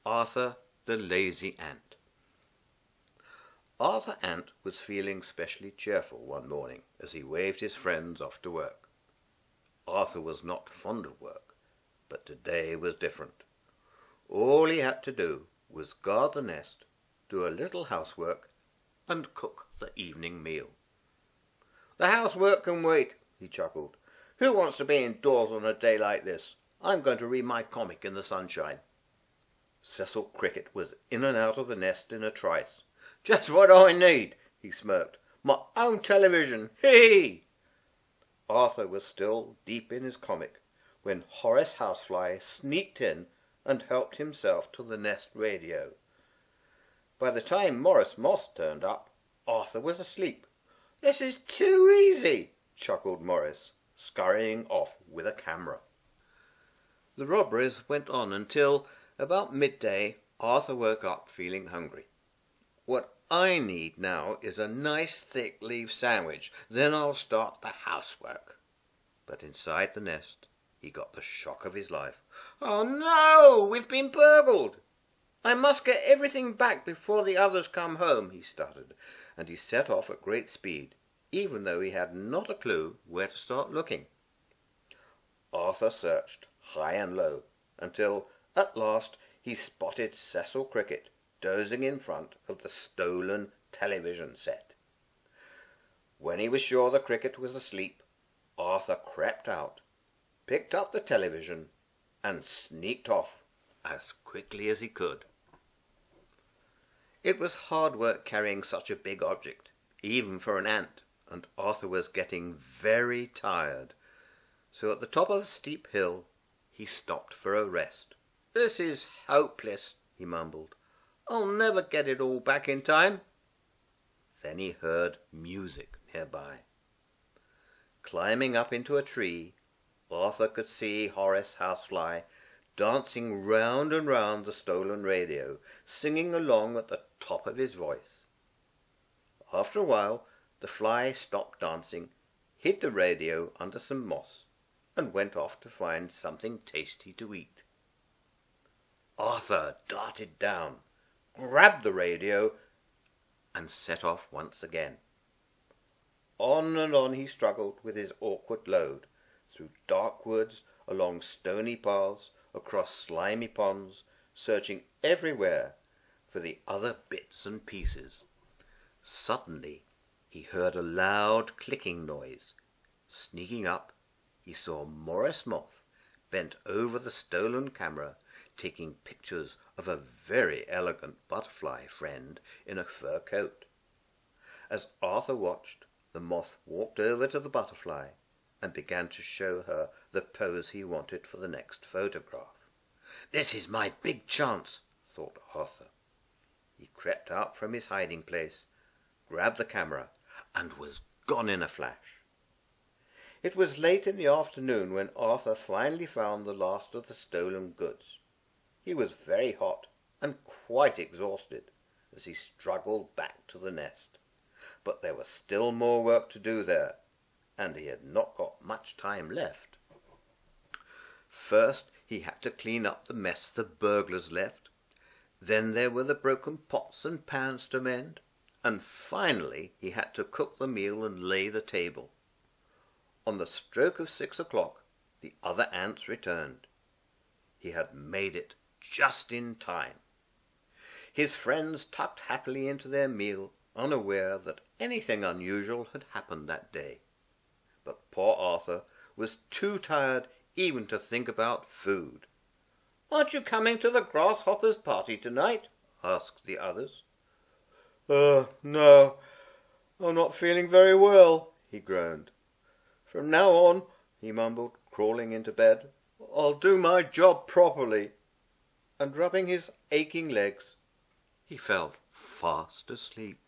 Arthur the Lazy Ant. Arthur Ant was feeling specially cheerful one morning as he waved his friends off to work. Arthur was not fond of work, but today was different. All he had to do was guard the nest, do a little housework, and cook the evening meal. "The housework can wait," he chuckled. "Who wants to be indoors on a day like this? I'm going to read my comic in the sunshine." Cecil Cricket was in and out of the nest in a trice. "Just what I need," he smirked. "My own television. Hee!" Arthur was still deep in his comic when Horace Housefly sneaked in and helped himself to the nest radio. By the time Morris Moss turned up, Arthur was asleep. "This is too easy," chuckled Morris, scurrying off with a camera. The robberies went on until, about midday, Arthur woke up feeling hungry. "What I need now is a nice thick leaf sandwich, then I'll start the housework." But inside the nest he got the shock of his life. "Oh no, we've been burgled! I must get everything back before the others come home," he stuttered, and he set off at great speed, even though he had not a clue where to start looking. Arthur searched high and low until at last he spotted Cecil Cricket dozing in front of the stolen television set. When he was sure the cricket was asleep, Arthur crept out, picked up the television, and sneaked off as quickly as he could. It was hard work carrying such a big object, even for an ant, and Arthur was getting very tired. So at the top of a steep hill he stopped for a rest. "This is hopeless," he mumbled. "I'll never get it all back in time." Then he heard music nearby. Climbing up into a tree, Arthur could see Horace Housefly dancing round and round the stolen radio, singing along at the top of his voice. After a while the fly stopped dancing, hid the radio under some moss, and went off to find something tasty to eat. Arthur darted down, grabbed the radio, and set off once again. On and on he struggled with his awkward load, through dark woods, along stony paths, across slimy ponds, searching everywhere for the other bits and pieces. Suddenly he heard a loud clicking noise. Sneaking up, he saw Morris Moth bent over the stolen camera, taking pictures of a very elegant butterfly friend in a fur coat. As Arthur watched, the moth walked over to the butterfly and began to show her the pose he wanted for the next photograph. "This is my big chance," thought Arthur. He crept out from his hiding place, grabbed the camera, and was gone in a flash. It was late in the afternoon when Arthur finally found the last of the stolen goods. He was very hot and quite exhausted as he struggled back to the nest. But there was still more work to do there, and he had not got much time left. First he had to clean up the mess the burglars left. Then there were the broken pots and pans to mend, and finally he had to cook the meal and lay the table. On the stroke of 6 o'clock the other ants returned. He had made it just in time. His friends tucked happily into their meal, unaware that anything unusual had happened that day. But poor Arthur was too tired even to think about food. "Aren't you coming to the grasshoppers' party tonight?" asked the others. No, I'm not feeling very well," he groaned. "From now on," he mumbled, crawling into bed, "I'll do my job properly." And rubbing his aching legs, he fell fast asleep.